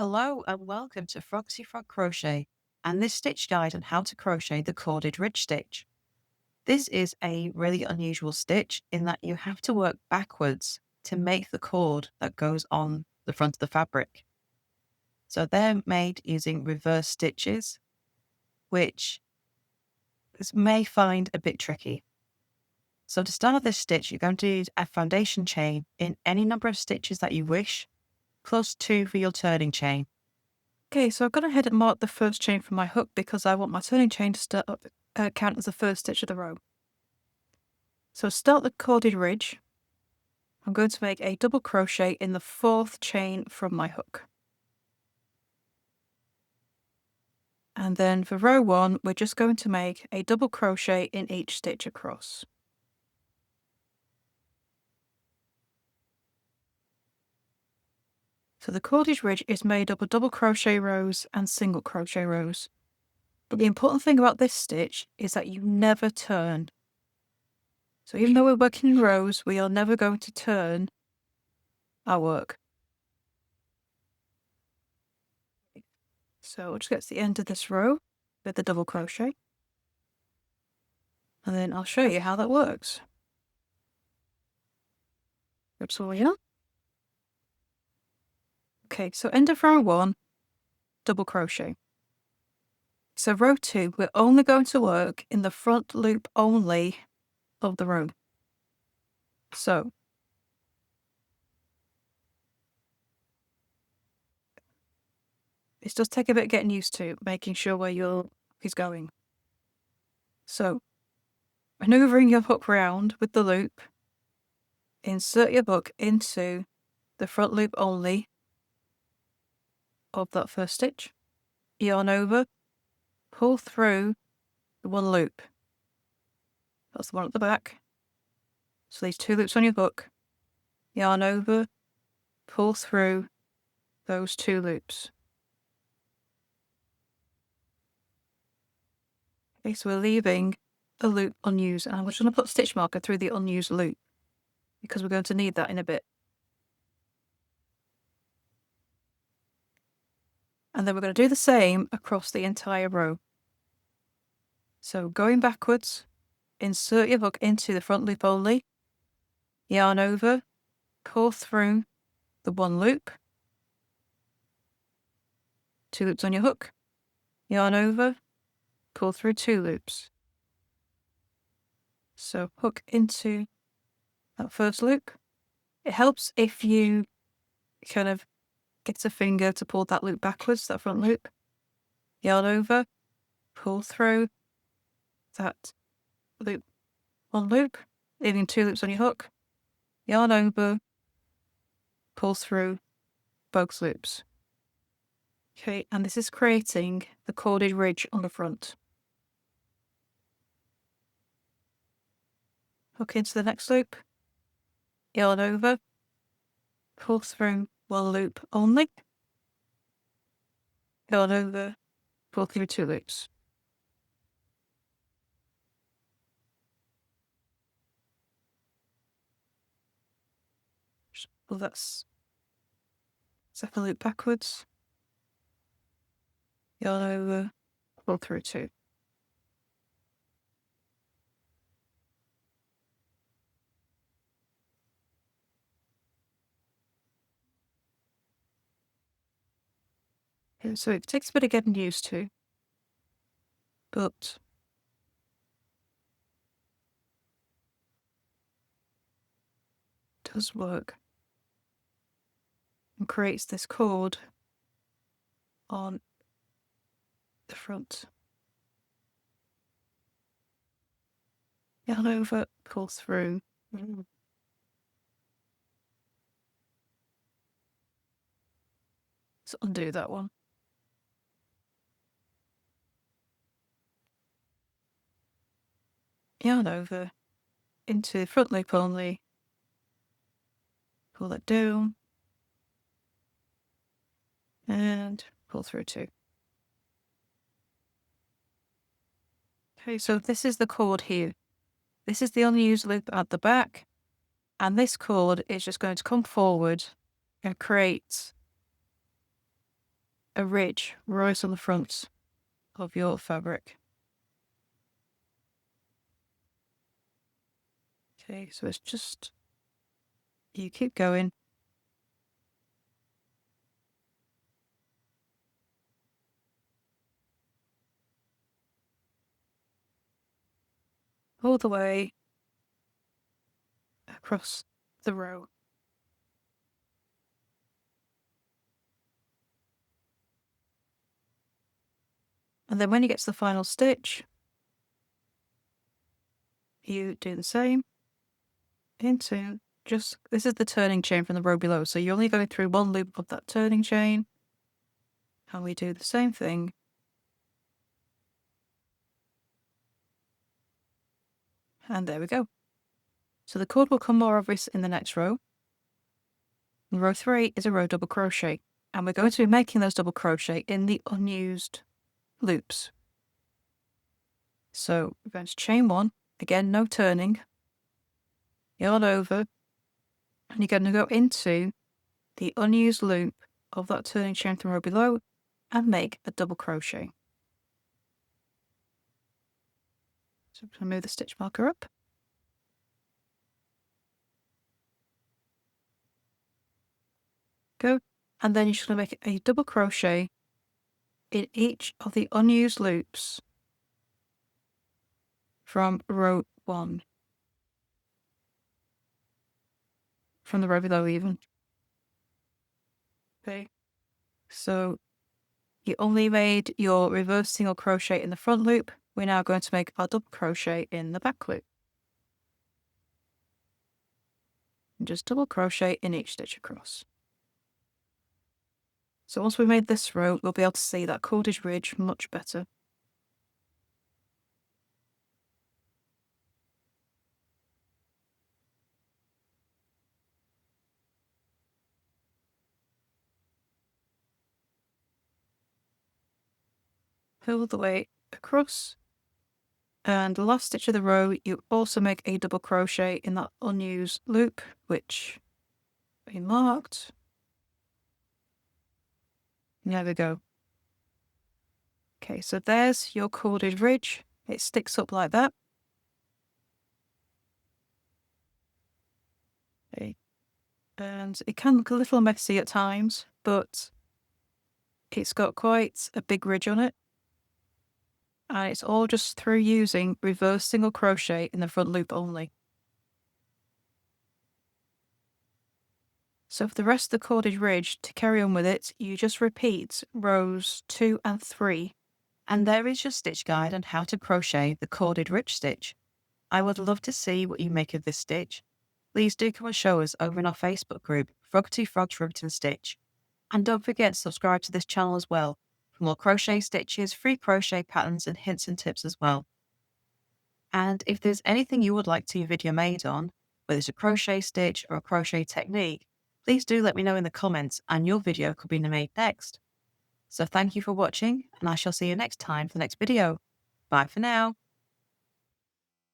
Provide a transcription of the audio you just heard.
Hello and welcome to Froggity Frog Crochet and this stitch guide on how to crochet the corded ridge stitch. This is a really unusual stitch in that you have to work backwards to make the cord that goes on the front of the fabric. So they're made using reverse stitches, which this may find a bit tricky. So to start this stitch, you're going to need a foundation chain in any number of stitches that you wish, plus 2 for your turning chain. Okay, so I've gone ahead and marked the first chain from my hook because I want my turning chain to count as the first stitch of the row. So to start the corded ridge, I'm going to make a double crochet in the 4th chain from my hook. And then for row 1, we're just going to make a double crochet in each stitch across. So the corded ridge is made up of double crochet rows and single crochet rows. But the important thing about this stitch is that you never turn. So even though we're working in rows, we are never going to turn our work. So we'll just get to the end of this row with the double crochet, and then I'll show you how that works. Grab some yarn. Okay, so end of row 1, double crochet. So row 2, we're only going to work in the front loop only of the row. So this does take a bit of getting used to, making sure where your hook is going. So maneuvering your hook round with the loop, insert your hook into the front loop only of that first stitch, yarn over, pull through the one loop. That's the one at the back. So these 2 loops on your hook, yarn over, pull through those 2 loops. Okay, so we're leaving a loop unused, and I'm just going to put a stitch marker through the unused loop because we're going to need that in a bit. And then we're going to do the same across the entire row. So going backwards, insert your hook into the front loop only, yarn over, pull through the 1 loop, 2 loops on your hook, yarn over, pull through 2 loops. So hook into that first loop. It helps if you kind of get a finger to pull that loop backwards, that front loop, yarn over, pull through that loop, 1 loop, leaving 2 loops on your hook, yarn over, pull through both loops. Okay, and this is creating the corded ridge on the front. Hook into the next loop, yarn over, pull through 1 loop only, yarn over, pull through 2 loops. Just pull that second loop backwards, yarn over, pull through 2. Okay, so it takes a bit of getting used to, but it does work and creates this cord on the front. Yarn over, pull through. Let's undo that one. Yarn over into the front loop only, pull it down, and pull through 2. Okay, so this is the cord here. This is the unused loop at the back, and this cord is just going to come forward and create a ridge right on the front of your fabric. Okay, so it's just, you keep going. All the way across the row. And then when you get to the final stitch, you do the same into just, this is the turning chain from the row below. So you're only going through one loop of that turning chain. And we do the same thing. And there we go. So the cord will come more obvious in the next row. And row 3 is a row double crochet. And we're going to be making those double crochet in the unused loops. So we're going to chain 1, again no turning, yarn over, and you're going to go into the unused loop of that turning chain from the row below and make a double crochet. So I'm going to move the stitch marker up. Go, and then you're just going to make a double crochet in each of the unused loops from row 1. From the row below even. Okay, so you only made your reverse single crochet in the front loop. We're now going to make our double crochet in the back loop. And just double crochet in each stitch across. So once we've made this row, we'll be able to see that cordage ridge much better. Pull the way across, and the last stitch of the row you also make a double crochet in that unused loop, which we marked. There we go. Okay, so there's your cordage ridge. It sticks up like that. Okay. And it can look a little messy at times, but it's got quite a big ridge on it. And it's all just through using reverse single crochet in the front loop only. So for the rest of the cordage ridge, to carry on with it, you just repeat rows 2 and 3. And there is your stitch guide on how to crochet the corded ridge stitch. I would love to see what you make of this stitch. Please do come and show us over in our Facebook group, Froggity Frogs Ribbed and Stitch. And don't forget to subscribe to this channel as well, for more crochet stitches, free crochet patterns and hints and tips as well. And if there's anything you would like to see a video made on, whether it's a crochet stitch or a crochet technique, please do let me know in the comments and your video could be made next. So thank you for watching, and I shall see you next time for the next video. Bye for now.